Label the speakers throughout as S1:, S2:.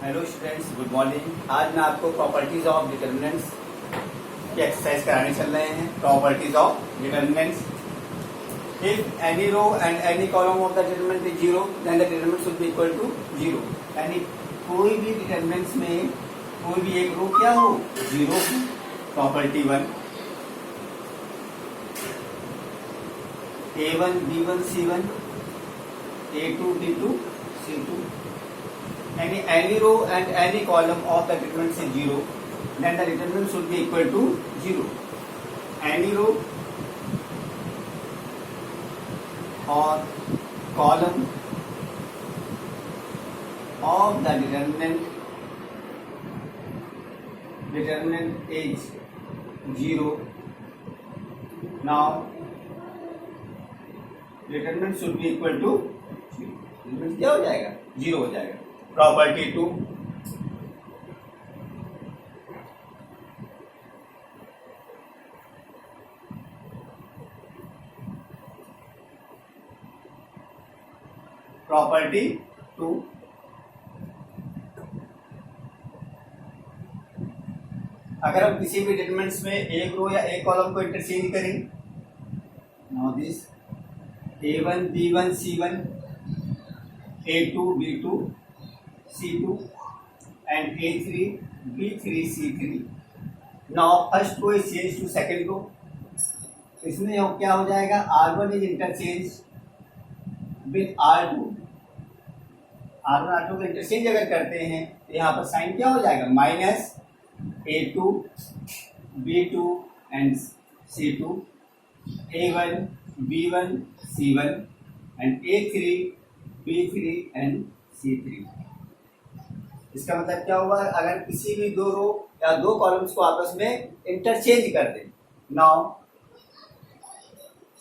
S1: Hello students, good morning. आज मैं आपको प्रॉपर्टीज ऑफ डिटर्मिनेंट्स की एक्सरसाइज कराने चल रहे हैं। Properties of determinants. If any row and any column of the determinant is zero then the determinant should be equal to zero. यानी कोई भी डिटर्मिनेंट्स में कोई भी एक रो क्या हो, जीरो हो। Property one, A1 B1 C1 A2 B2 C2 any row and any column of the determinant is zero, then the determinant should be equal to zero. Any row or column of the determinant is zero. Now determinant should be equal to zero. क्या हो जाएगा, zero हो जाएगा। Property to, property to, अगर हम किसी भी determinants में एक रो या एक कॉलम को इंटरचेंज करें, now this A1 B1 C1 A2 B2 C2 and A3 B3 C3. Now first row is changed to second row. इसमें क्या हो जाएगा, R1 is interchange with R2. R1 R2 को इंटरचेंज अगर करते हैं तो यहाँ पर साइन क्या हो जाएगा, minus A2 B2 and C2 A1 B1 C1 and A3 B3 and C3। इसका मतलब क्या हुआ, अगर किसी भी दो रो या दो कॉलम्स को आपस में इंटरचेंज कर दें, नाउ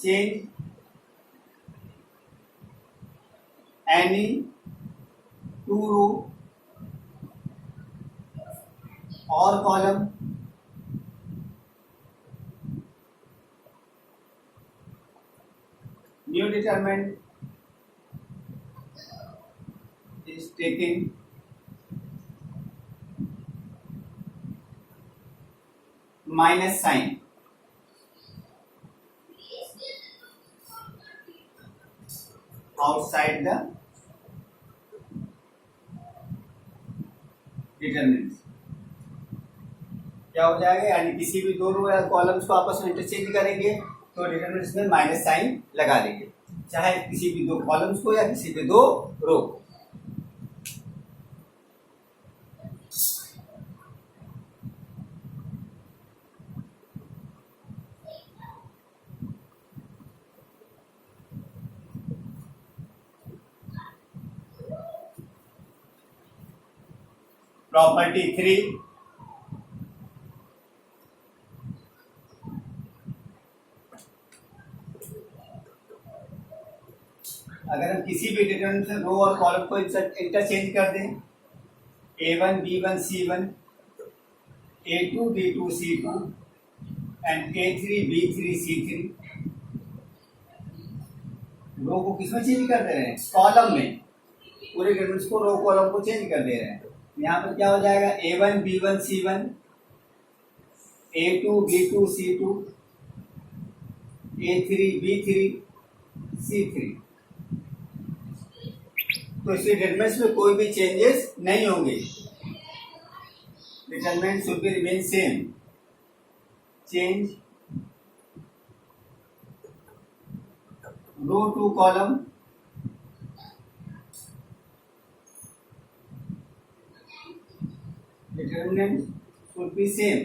S1: चेंज एनी टू रो और column new determinant is taken minus sign outside the determinants। क्या हो जाएगा, यानी किसी भी दो रो या कॉलम्स को आपस में इंटरचेंज करेंगे तो डिटरमिनेंट्स में माइनस साइन लगा देंगे, चाहे किसी भी दो कॉलम्स को या किसी भी दो रो को। प्रॉपर्टी थ्री, अगर हम किसी भी डिटरमिनेंट से रो और कॉलम को इंटरचेंज कर दें, A1 B1 C1 A2 B2 C2 and A3 B3 C3, रो को किसमें चेंज कर दे रहे हैं, कॉलम में। पूरे डिटरमिनेंट्स को रो कॉलम को चेंज कर दे रहे हैं। यहाँ पर क्या हो जाएगा, A1 B1 C1 A2 B2 C2 A3 B3 C3। तो इसलिए डिटरमिनेंट्स में कोई भी चेंजेस नहीं होंगे। Determinant should be remain same. Change row to column determinant should be same.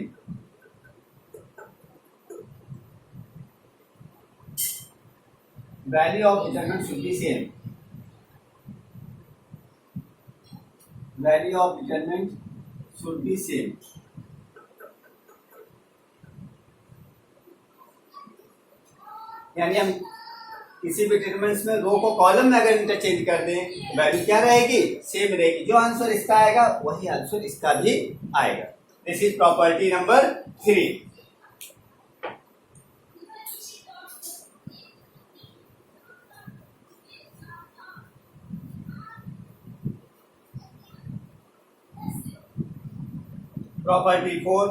S1: Value of determinant should be same. Value of determinant should be same. यानी हम किसी भी डिटरमिनेंट्स में रो को कॉलम में अगर इंटरचेंज कर दें, वैल्यू क्या रहेगी, सेम रहेगी। जो आंसर इसका आएगा वही आंसर इसका भी आएगा। This is property number three. Property 4,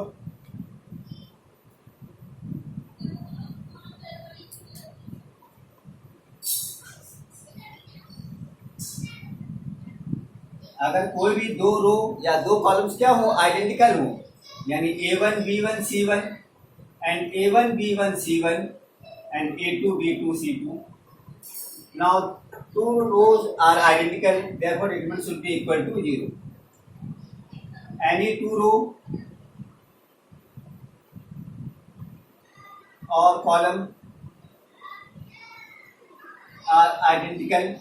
S1: अगर कोई भी दो रो या दो कॉलम्स क्या हो, आइडेंटिकल हो, यानी A1 B1 C1 and A1 B1 C1 and A2 B2 C2. Now two rows are identical, therefore determinant should be equal to 0. Any two row or column are identical,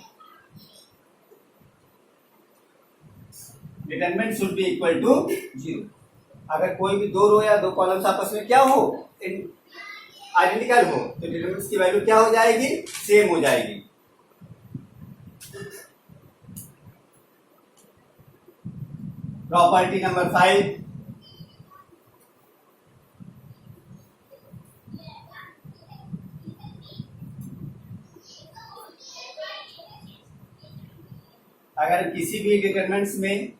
S1: determinant should be equal to 0. अगर कोई भी दो रो या दो columns आपस में क्या हो, आइडेंटिकल हो, तो डिटरमिनेंट्स की वैल्यू क्या हो जाएगी, सेम हो जाएगी. प्रॉपर्टी नंबर 5, अगर किसी भी डिटरमिनेंट्स में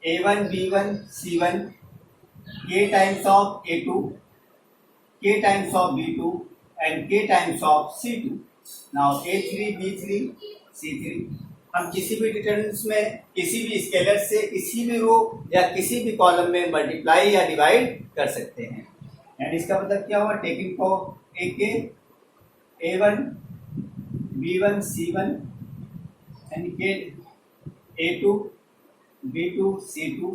S1: A1 B1 C1 k times of A2 k times of B2 and k times of C2. Now A3 B3 C3. हम किसी भी डिटरमिनेंट्स में किसी भी स्केलर से किसी भी रो या किसी भी कॉलम में मल्टीप्लाई या डिवाइड कर सकते हैं. यानी इसका मतलब क्या हुआ, टेकिंग फॉर ए के A1 B1 C1 and k A2 B2 C2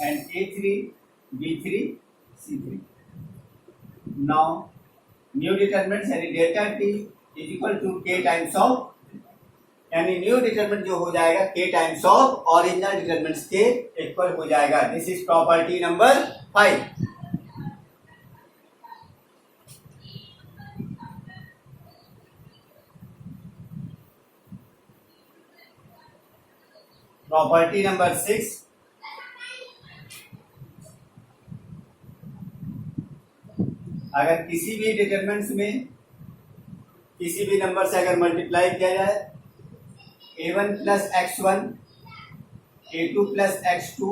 S1: and A3 B3 C3. Now new determinants यानी delta T is equal to k times of, यानी न्यू डिटरमिनेंट जो हो जाएगा k times of original determinants के equal हो जाएगा. This is property number 5. Property number 6, अगर किसी भी डिटरमिनेंट्स में किसी भी नंबर से अगर मल्टीप्लाई किया जाए, A1 plus x1 A2 plus x2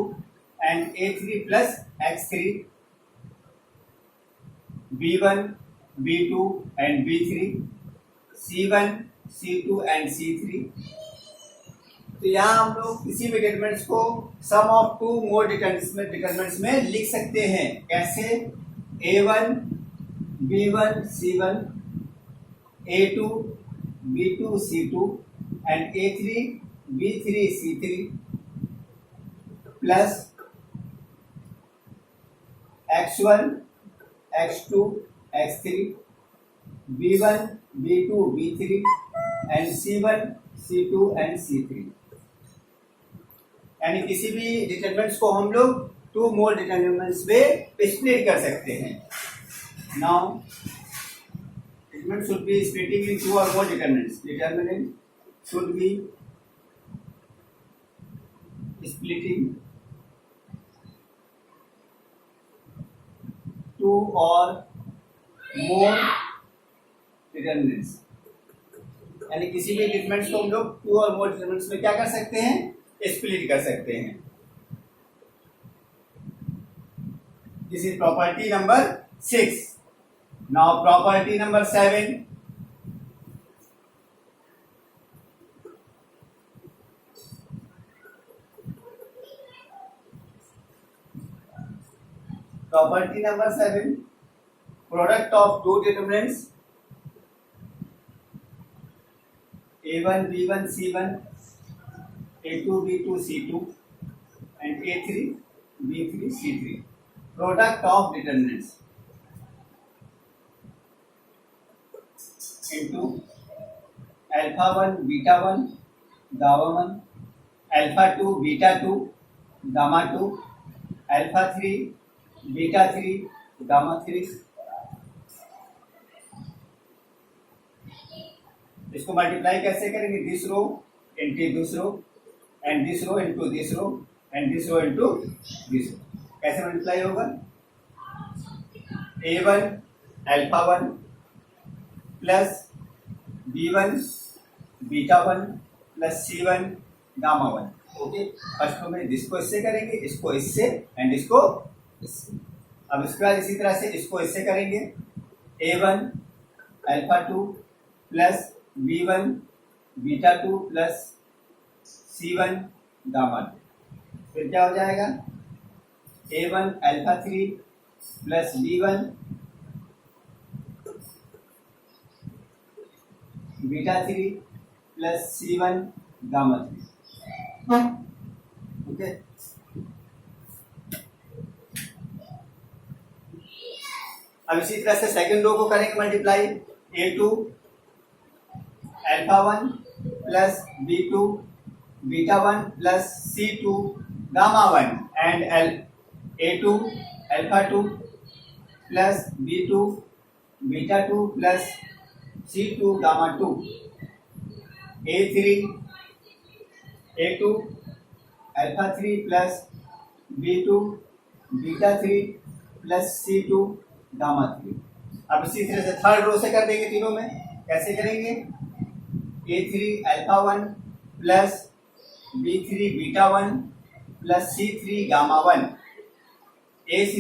S1: and A3 plus x3, B1 B2 and B3, C1 C2 and C3. तो यहाँ हम लोग किसी भी डिटरमिनेंट्स को सम ऑफ टू मोर डिटरमिनेंट्स में लिख सकते हैं. कैसे, A1 B1 C1 A2 B2 C2 and A3 B3 C3 plus x1 x2 x3 B1 B2 B3 and C1 C2 and C3. यानी किसी भी डिटरमिनेंट्स को हम लोग टू मोर डिटरमिनेंट्स में स्प्लिट कर सकते हैं. Now determinant should be splitting into और more determinants. Determinant should be splitting two or more determinants. यानी किसी भी डिटरमिनेंट्स को हम लोग टू और मोर डिटरमिनेंट्स में क्या कर सकते हैं, स्प्लिट कर सकते हैं. This is property number 6. Now property number 7, property number 7, product of two determinants A1 B1 C1 A2 B2 C2 and A3 B3 C3. Product of determinants into alpha 1 beta 1 gamma 1, alpha 2 beta 2 gamma 2, alpha 3 beta 3 gamma 3. इसको multiply कैसे करेंगे, this row into this row and this row into this row and this row into this row. कैसे multiply होगा, A1 alpha 1 plus B1 beta 1 plus C1 gamma 1. Okay, first row में इसको इससे करेंगे, इसको इससे एंड इसको इससे। अब इसके बाद इसी तरह से इसको इससे करेंगे, A1 alpha 2 plus B1 beta 2 plus C1 gamma 2। फिर क्या हो जाएगा, A1 alpha 3 plus B1 beta 3 plus C1 gamma 3। Okay, अब इसी तरह से सेकंड रो को करेंगे multiply, A2 alpha 1 plus B2 beta 1 plus C2 gamma 1 and A2 alpha 2 plus B2 beta 2 plus C2 gamma 2। A2 alpha 3 plus B2 beta 3 plus C2 gamma 3। अब इसी तरह से थर्ड रो से कर देंगे तीनों में। कैसे करेंगे, A3 alpha 1 plus B3 beta 1 plus C3 gamma 1। A3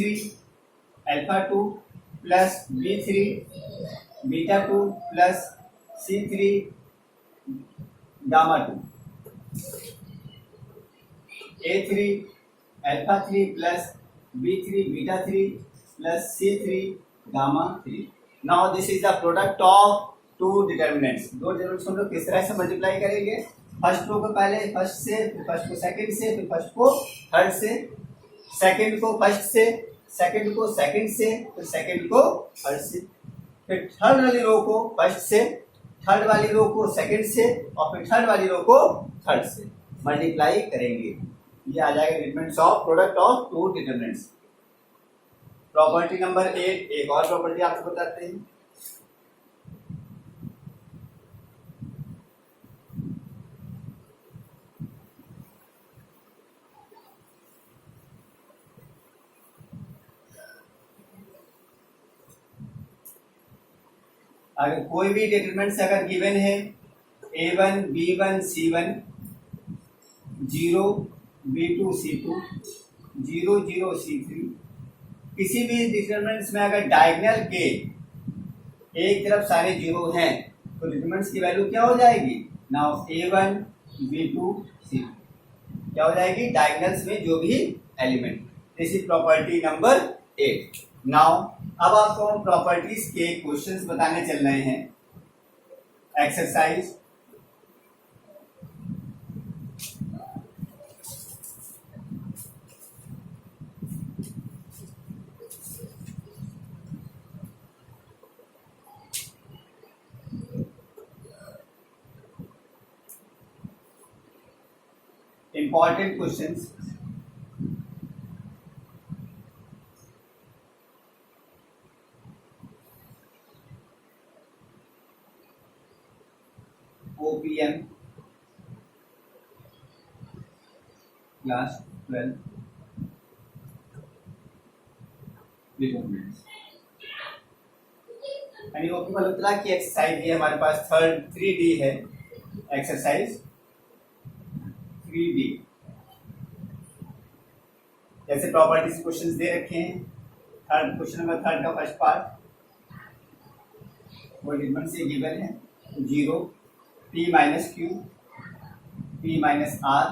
S1: alpha 2 plus B3 beta 2 plus C3 gamma 2। A3 alpha 3 plus B3 beta 3 plus C3 gamma 3। Now this is the product of two determinants। दो determinants हम लोग किस तरह से multiply करेंगे, first row को पहले first से, फिर फर्स्ट को सेकंड से, फिर फर्स्ट को थर्ड से, सेकंड को फर्स्ट से, सेकंड को सेकंड से, फिर सेकंड को थर्ड से, फिर थर्ड वाली रो को फर्स्ट से, थर्ड वाली रो को सेकंड से और फिर थर्ड वाली रो को थर्ड से मल्टीप्लाई करेंगे। ये आ जाएगा determinants of product of two determinants. Property number 8, एक और प्रॉपर्टी आपको बताते हैं। अगर कोई भी डिटरमिनेंट्स अगर गिवन है A1 B1 C1 0 B2 C2 0 0 C3, किसी भी डिटरमिनेंट्स में अगर डायगोनल के एक तरफ सारे जीरो हैं तो डिटरमिनेंट्स की वैल्यू क्या हो जाएगी, नाउ A1 B2 C2 क्या हो जाएगी, डायगोनल्स में जो भी element. This is property number 8। Now अब आपको हम प्रॉपर्टीज के क्वेश्चंस बताने चल रहे हैं। Exercise important questions। OPM class 12 determinants. यानी ओपी मतलब की एक्सरसाइज ये हमारे पास थर्ड 3D है, एक्सरसाइज 3D। जैसे प्रॉपर्टीज क्वेश्चंस दे रखे हैं, थर्ड क्वेश्चन नंबर थर्ड का फर्स्ट पार्ट वो डिटरमिनेंट से गिवन है 0 P minus Q P minus R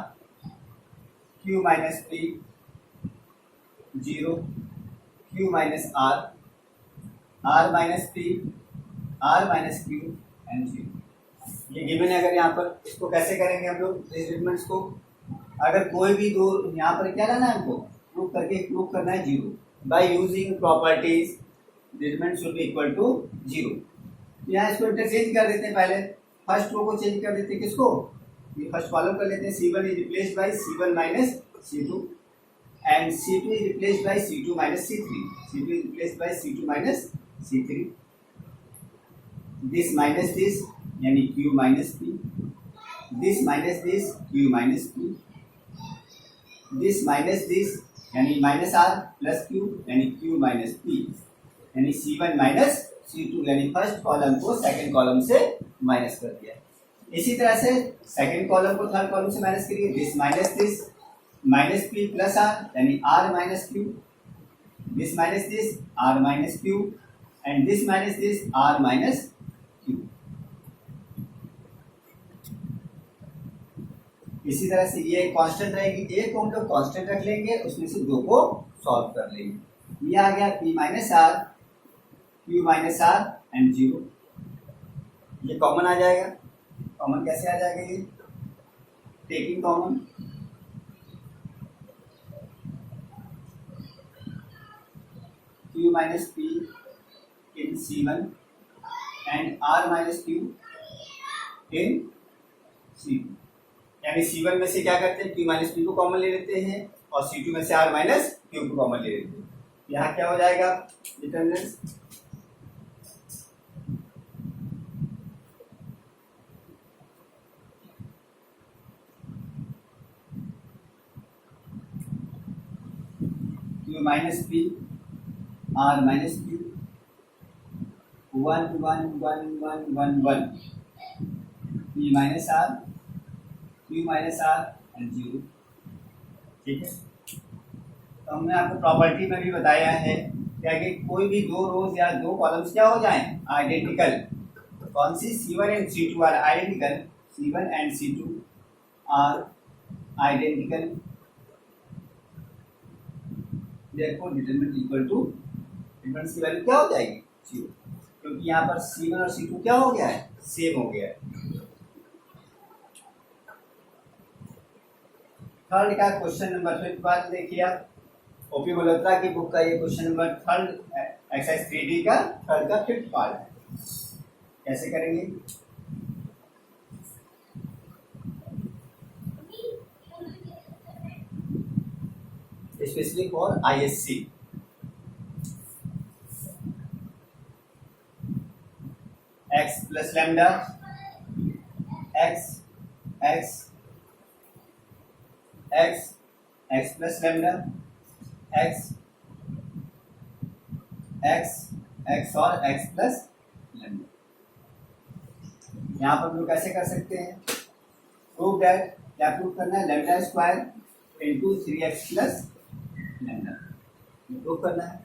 S1: Q minus P 0 Q minus R R minus P R minus Q and 0। ये given है। अगर यहाँ पर इसको कैसे करेंगे हम लोग इस डिटरमिनेंट्स को, अगर कोई भी दो यहाँ पर क्या लेना है हमको प्रूव करके, प्रूव करना है 0 by using properties determinant should be equal to 0। यहाँ इसको इंटरचेंज कर देते हैं, पहले फर्स्ट रो को चेंज कर देते हैं, किसको, ये फर्स्ट कॉलम कर लेते हैं, C1 is replaced by C1 minus C2 and C2 is replaced by C2 minus C3, C2 is replaced by C2 minus C3। This minus this यानी Q minus P, this minus this Q minus P, this minus this यानी minus R plus Q यानी Q minus P, यानी C1 minus C2 यानी first column को second column से minus कर दिया। इसी तरह से सेकंड कॉलम को थर्ड कॉलम से माइनस करिए, this minus P plus R यानी R minus Q, this R minus Q and this R minus Q. इसी तरह से ये कांस्टेंट रहेगी, एक को हम लोग कांस्टेंट रख लेंगे, उसमें से दो को सॉल्व कर लेंगे। ये आ गया P minus R, Q minus R and zero. ये कॉमन आ जाएगा। कॉमन कैसे आ जाएगा? ये taking common, Q minus P in C1 and R minus Q in C2। यानी C1 में से क्या करते हैं, P माइनस पी को कॉमन ले लेते हैं और C2 में से R माइनस क्यू को कॉमन ले लेते हैं। यहाँ क्या हो जाएगा determinant, Q minus P R minus Q 1 1 1 1 1 1 P minus R Q minus R and zero. ठीक है, तो हमने आपको प्रॉपर्टी में भी बताया है क्या कि कोई भी दो रोज या दो कॉलम्स क्या हो जाएं आइडेंटिकल। कौन सी? C1 and C2 are identical, C1 and C2 are identical, therefore determinant equal to difference की वैल्यू क्या हो जाएगी? 0, क्योंकि यहाँ पर C1 और C2 क्या हो गया है? सेम हो गया है। थर्ड का क्वेश्चन नंबर 5 बात देखिए आप, ओपी मल्होत्रा की बुक का ये question number third exercise 3D का थर्ड का 5th पार्ट है। कैसे करेंगे? Specially for ISC। x plus lambda x plus lambda x और x प्लस लैम्डा। यहाँ पर हम लोग कैसे कर सकते हैं? प्रूव दैट, क्या प्रूव करना है? Lambda square into 3x plus lambda prove करना है।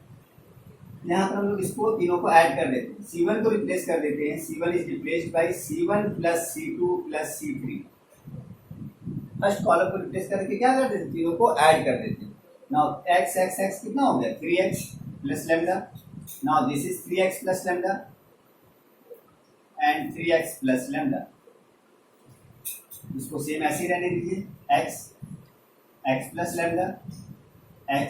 S1: यहाँ पर हम लोग इसको तीनों को ऐड कर देते हैं, C1 को रिप्लेस कर देते हैं। C1 is replaced by C1 plus C2 plus C3। First column को रिप्लेस करके क्या कर देते हैं? तीनों को ऐड कर देते हैं। नाउ x कितना हो गया? 3x plus lambda. Now this is 3x plus lambda and 3x plus lambda. इसको सेम ऐसे ही रहने दीजिए, x plus lambda x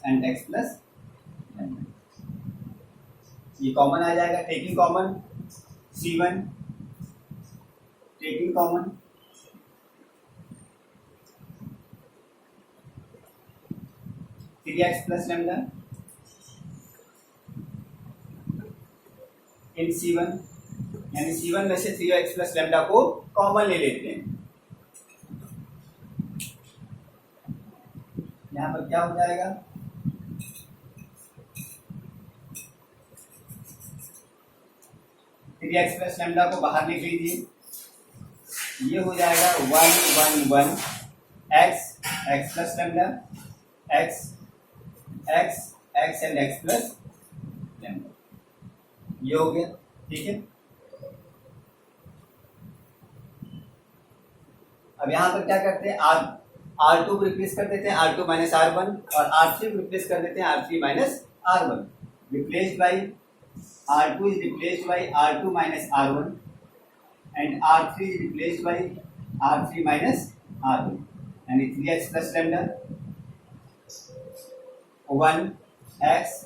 S1: and x plus lambda. ये कॉमन आ जाएगा, taking common C1, taking common x plus lambda in C1, यानी C1 में से 3x प्लस लैम्डा को कॉमन ले लेते हैं। यहाँ पर क्या हो जाएगा? x प्लस लैम्डा को बाहर लिख लीजिए, ये हो जाएगा 1 1 1 x plus lambda x and x plus lambda. ये हो गया। ठीक है, अब यहाँ पर क्या करते हैं? R2 को रिप्लेस कर देते हैं, R2 माइनस R1 और R3 को रिप्लेस कर देते हैं, R3 minus R1। Replaced by R2 is replaced by R2 minus R1 and R3 is replaced by R3 minus R1 and 3x plus lambda 1 x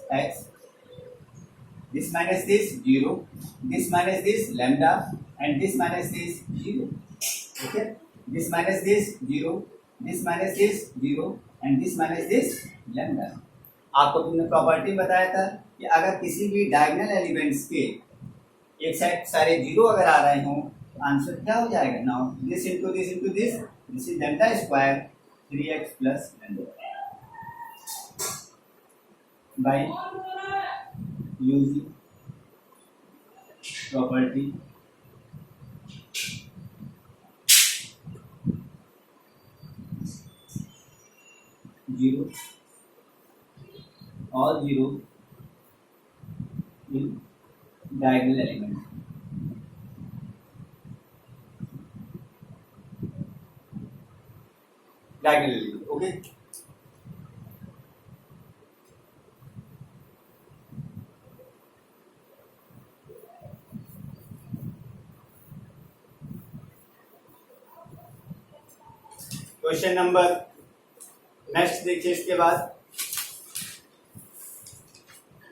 S1: this minus this 0, this minus this lambda and this minus this 0. Okay, this minus this 0, this minus this 0 and this minus this lambda। आपको तुमने property बताया था कि अगर किसी भी diagonal elements के एक साइड सारे जीरो अगर आ रहे हों तो आंसर क्या हो जाएगा? Now this into this this is lambda square 3x plus lambda by using property zero और zero in diagonal element. Diagonal element okay. Question number next देखिए, इसके बाद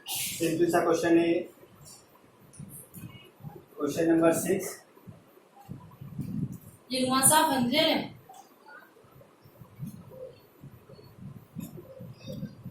S1: सिंपल सा क्वेश्चन है, क्वेश्चन नंबर 6।
S2: ये वहाँ साफ अंधेरे में